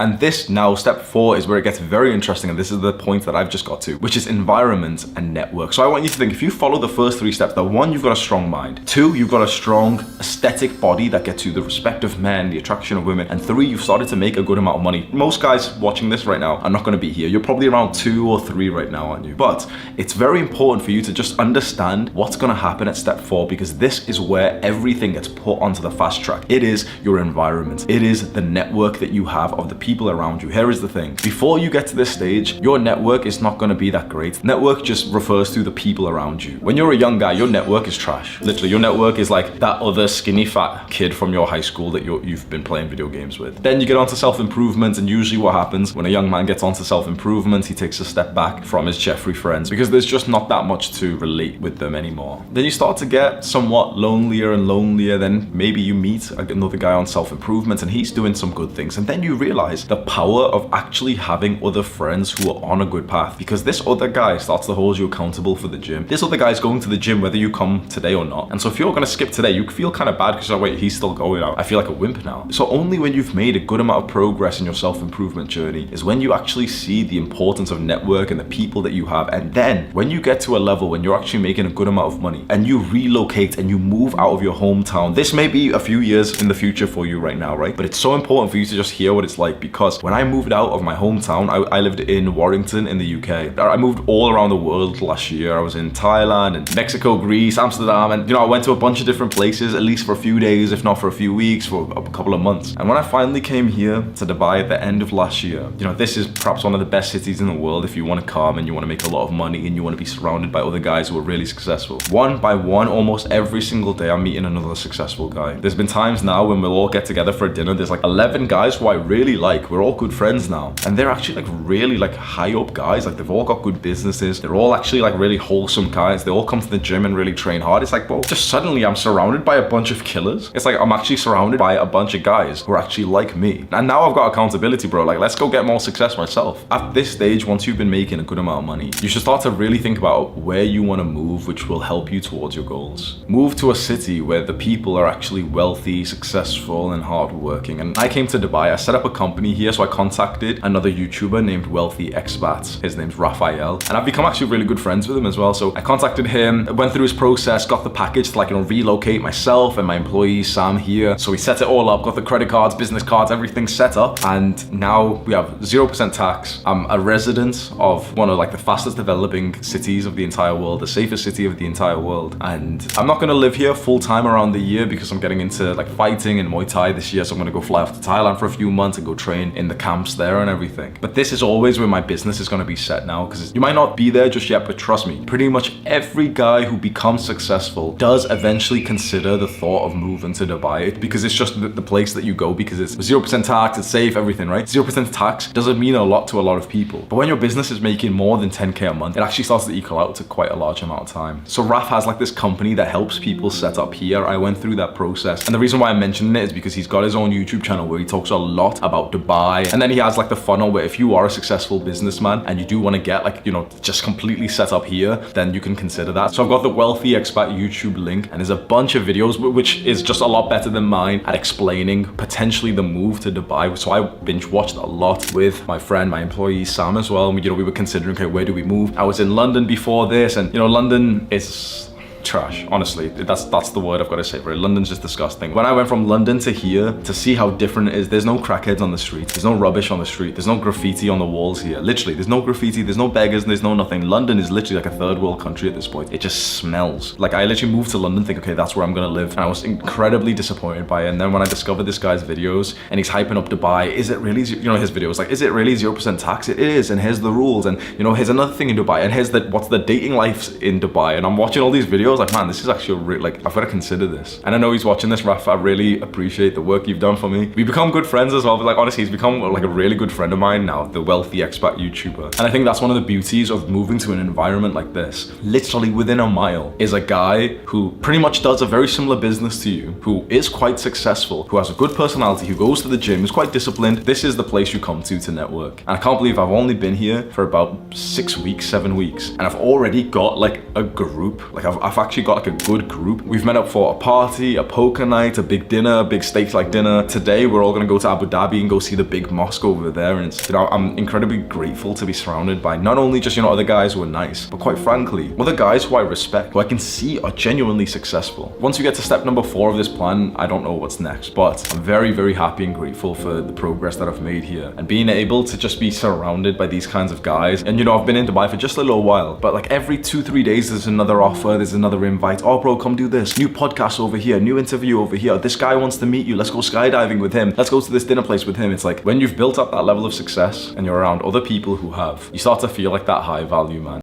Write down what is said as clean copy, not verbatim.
And this now, step 4, is where it gets very interesting, and this is the point that I've just got to, which is environment and network. So I want you to think, if you follow the first 3 steps, that 1, you've got a strong mind. 2, you've got a strong aesthetic body that gets you the respect of men, the attraction of women. And 3, you've started to make a good amount of money. Most guys watching this right now are not going to be here. You're probably around 2 or 3 right now, aren't you? But it's very important for you to just understand what's going to happen at step 4, because this is where everything gets put onto the fast track. It is your environment. It is the network that you have of the people around you. Here is the thing. Before you get to this stage, your network is not going to be that great. Network just refers to the people around you. When you're a young guy, your network is trash. Literally, your network is like that other skinny fat kid from your high school that you've been playing video games with. Then you get onto self-improvement, and usually what happens when a young man gets onto self-improvement, he takes a step back from his Jeffrey friends because there's just not that much to relate with them anymore. Then you start to get somewhat lonelier and lonelier. Then maybe you meet another guy on self-improvement and he's doing some good things, and then you realize the power of actually having other friends who are on a good path, because this other guy starts to hold you accountable for the gym. This other guy's going to the gym whether you come today or not. And so if you're going to skip today, you feel kind of bad because you're like, wait, he's still going out. I feel like a wimp now. So only when you've made a good amount of progress in your self-improvement journey is when you actually see the importance of network and the people that you have. And then when you get to a level when you're actually making a good amount of money and you relocate and you move out of your hometown, this may be a few years in the future for you right now, right? But it's so important for you to just hear what it's like, because when I moved out of my hometown, I lived in Warrington in the UK. I moved all around the world last year. I was in Thailand and Mexico, Greece, Amsterdam, and I went to a bunch of different places, at least for a few days, if not for a few weeks, for a couple of months. And when I finally came here to Dubai at the end of last year, this is perhaps one of the best cities in the world if you want to come and you want to make a lot of money and you want to be surrounded by other guys who are really successful. One by one, almost every single day, I'm meeting another successful guy. There's been times now when we'll all get together for dinner. There's like 11 guys who I really like. We're all good friends now. And they're actually like really like high up guys. Like they've all got good businesses. They're all actually like really wholesome guys. They all come to the gym and really train hard. It's like, bro, just suddenly I'm surrounded by a bunch of killers. It's like I'm actually surrounded by a bunch of guys who are actually like me. And now I've got accountability, bro. Like, let's go get more success myself. At this stage, once you've been making a good amount of money, you should start to really think about where you want to move, which will help you towards your goals. Move to a city where the people are actually wealthy, successful, and hardworking. And I came to Dubai. I set up a company here, so I contacted another YouTuber named Wealthy Expat. His name's Raphael, and I've become actually really good friends with him as well. So I contacted him, went through his process, got the package to relocate myself and my employee Sam here. So we set it all up, got the credit cards, business cards, everything set up, and now we have 0% tax. I'm a resident of one of the fastest developing cities of the entire world, the safest city of the entire world. And I'm not gonna live here full time around the year because I'm getting into fighting and Muay Thai this year. So I'm gonna go fly off to Thailand for a few months and go train in the camps there and everything. But this is always where my business is gonna be set now, because you might not be there just yet, but trust me, pretty much every guy who becomes successful does eventually consider the thought of moving to Dubai, because it's just the place that you go, because it's 0% tax, it's safe, everything, right? 0% tax doesn't mean a lot to a lot of people. But when your business is making more than 10K a month, it actually starts to equal out to quite a large amount of time. So Raf has this company that helps people set up here. I went through that process. And the reason why I'm mentioning it is because he's got his own YouTube channel where he talks a lot about Dubai. And then he has the funnel where if you are a successful businessman and you do want to get just completely set up here, then you can consider that. So I've got the Wealthy Expat YouTube link, and there's a bunch of videos which is just a lot better than mine at explaining potentially the move to Dubai. So I binge watched a lot with my friend, my employee Sam as well. And we were considering, okay, where do we move? I was in London before this, and London is trash, honestly. That's the word I've got to say for it. London's just disgusting. When I went from London to here to see how different it is, there's no crackheads on the street, there's no rubbish on the street, there's no graffiti on the walls here. Literally, there's no graffiti, there's no beggars, there's no nothing. London is literally a third world country at this point. It just smells. I literally moved to London thinking, okay, that's where I'm gonna live, and I was incredibly disappointed by it. And then when I discovered this guy's videos and he's hyping up Dubai, is it really, his videos, is it really 0% tax? It is, and here's the rules, and here's another thing in Dubai, and here's what's the dating life in Dubai. And I'm watching all these videos man, this is actually I've got to consider this. And I know he's watching this, Raf. I really appreciate the work you've done for me. We become good friends as well, but honestly, he's become a really good friend of mine now, the Wealthy Expat YouTuber. And I think that's one of the beauties of moving to an environment like this. Literally within a mile is a guy who pretty much does a very similar business to you, who is quite successful, who has a good personality, who goes to the gym, is quite disciplined. This is the place you come to network. And I can't believe I've only been here for about 6 weeks, 7 weeks, and I've already got a group. I've actually got like a good group. We've met up for a party, a poker night, a big dinner, a big steak-like dinner. Today, we're all gonna go to Abu Dhabi and go see the big mosque over there. And it's, you know, I'm incredibly grateful to be surrounded by not only just, you know, other guys who are nice, but quite frankly, other guys who I respect, who I can see are genuinely successful. Once you get to step number 4 of this plan, I don't know what's next, but I'm very, very happy and grateful for the progress that I've made here and being able to just be surrounded by these kinds of guys. And you know, I've been in Dubai for just a little while, but like every 2-3 days there's another offer, there's another invite. Oh bro, come do this. New podcast over here, new interview over here. This guy wants to meet you. Let's go skydiving with him. Let's go to this dinner place with him. It's like when you've built up that level of success and you're around other people who have, you start to feel like that high value man.